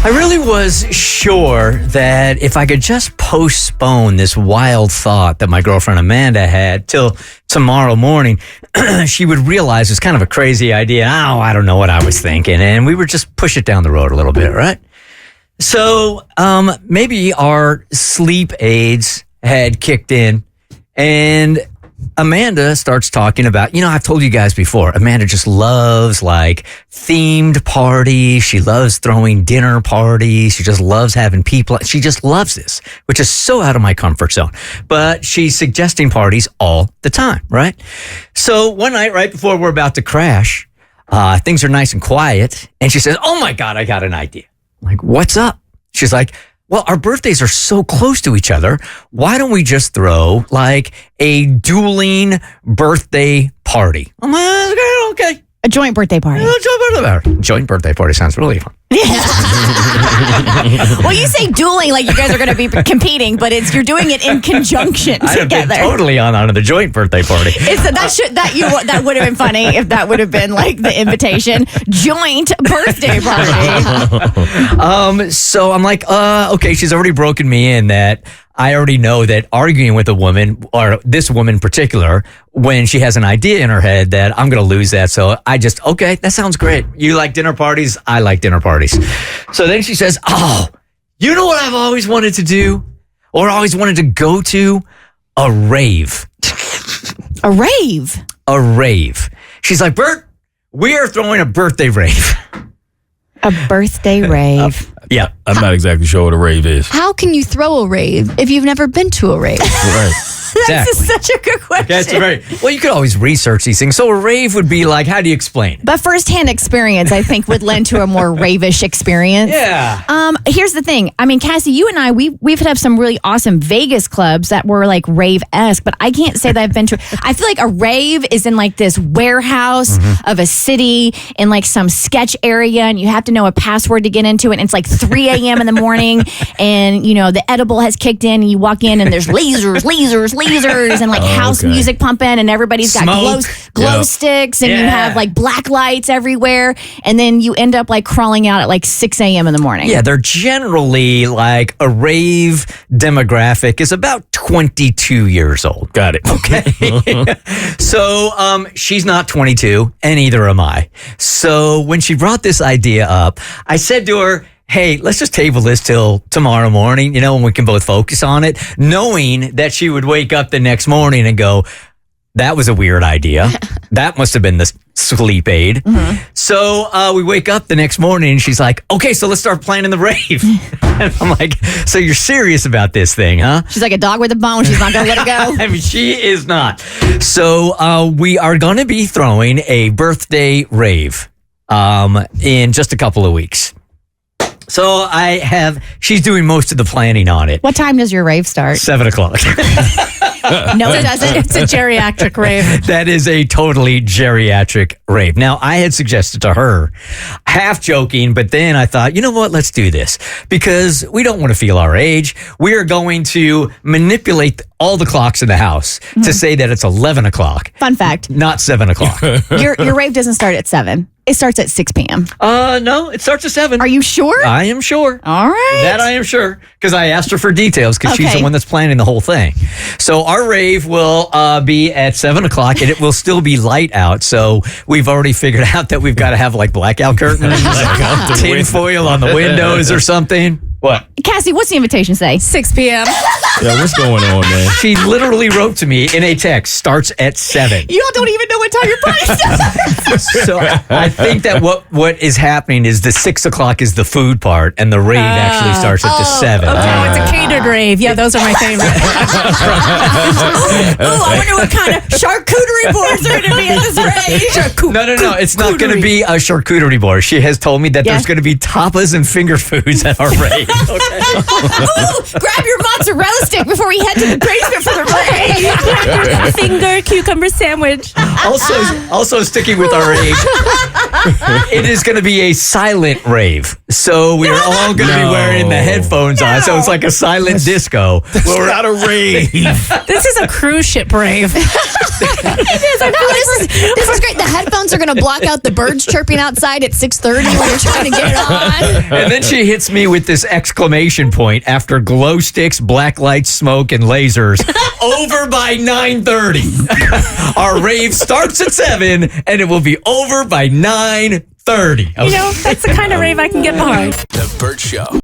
I really was sure that if I could just postpone this wild thought that my girlfriend Amanda had till tomorrow morning, she would realize it's kind of a crazy idea. Oh, I don't know what I was thinking. And we would just push it down the road a little bit, right? So maybe our sleep aids had kicked in and Amanda starts talking about, I've told you guys before, Amanda just loves like themed parties. She loves throwing dinner parties. She just loves having people. She just loves this, which is so out of my comfort zone. But she's suggesting parties all the time, right? So one night right before we're about to crash, things are nice and quiet. And she says, oh my God, I got an idea. I'm like, what's up? She's like, well, our birthdays are so close to each other. Why don't we just throw like a dueling birthday party? I'm like, okay. A joint birthday party. Joint birthday party sounds really fun. Well, you say dueling like you guys are going to be competing, but you're doing it in conjunction I'd together. have been totally on the joint birthday party. That would have been funny if that would have been like the invitation. Joint birthday party. So I'm like, okay, she's already broken me in that I already know that arguing with a woman, or this woman in particular, when she has an idea in her head that I'm going to lose that. So I just, okay, that sounds great. You like dinner parties? I like dinner parties. So then she says, oh, you know what I've always wanted to do or always wanted to go to? A rave. A rave? A rave. She's like, Bert, we are throwing a birthday rave. A birthday rave. Yeah. I'm not exactly sure what a rave is. How can you throw a rave if you've never been to a rave? Right. That's such a good question. Well, you could always research these things. So a rave would be like, how do you explain it? But firsthand experience, I think, would lend to a more ravish experience. Yeah. Here's the thing. I mean, Cassie, you and I, we've had some really awesome Vegas clubs that were like rave-esque, but I can't say that I've been to. I feel like a rave is in like this warehouse of a city in like some sketch area, and you have to know a password to get into it. And it's like 3 a.m. in the morning, and the edible has kicked in, and you walk in, and there's lasers, and like house music pumping, and everybody's got glow sticks, and you have like black lights everywhere, and then you end up like crawling out at like 6 a.m. in the morning. Yeah, they're generally like a rave demographic is about 22 years old. Got it. Okay. So she's not 22, and neither am I. So when she brought this idea up, I said to her, hey, let's just table this till tomorrow morning, when we can both focus on it, knowing that she would wake up the next morning and go, that was a weird idea. That must have been the sleep aid. Mm-hmm. So we wake up the next morning and she's like, okay, so let's start planning the rave. And I'm like, so you're serious about this thing, huh? She's like a dog with a bone. She's not going to let it go. I mean, she is not. So we are going to be throwing a birthday rave in just a couple of weeks. So she's doing most of the planning on it. What time does your rave start? 7 o'clock. No, it doesn't. It's a geriatric rave. That is a totally geriatric rave. Now, I had suggested to her, half joking, but then I thought, you know what? Let's do this because we don't want to feel our age. We are going to manipulate all the clocks in the house to say that it's 11 o'clock. Fun fact. Not 7 o'clock. Your rave doesn't start at 7. It starts at 6 p.m. No, it starts at 7. Are you sure? I am sure. All right. That I am sure because I asked her for details because she's the one that's planning the whole thing. So our rave will be at 7 o'clock and it will still be light out. So we've already figured out that we've got to have like blackout curtains, tin foil on the windows or something. What? Cassie, what's the invitation say? 6 p.m. Yeah, what's going on, man? She literally wrote to me in a text, starts at 7. You all don't even know what time your party starts. So I think that what is happening is the 6 o'clock is the food part and the rave actually starts at the 7. Oh, it's a catered rave. Yeah, those are my favorite. I wonder what kind of charcuterie boards are going to be at this rave. No. It's not going to be a charcuterie board. She has told me that there's going to be tapas and finger foods at our rave. Okay. Ooh, grab your mozzarella stick before we head to the basement for the rave. Finger cucumber sandwich. Also sticking with our age, it is going to be a silent rave. So we are all going to be wearing the headphones on. So it's like a silent disco. We're not a rave. This is a cruise ship rave. This is great. The headphones are going to block out the birds chirping outside at 6:30 when you're trying to get it on. And then she hits me with this exclamation point after glow sticks, black lights, smoke, and lasers. Over by 9:30. Our rave starts at 7, and it will be over by 9:30. You know, that's the kind of rave I can get behind. The Bert Show.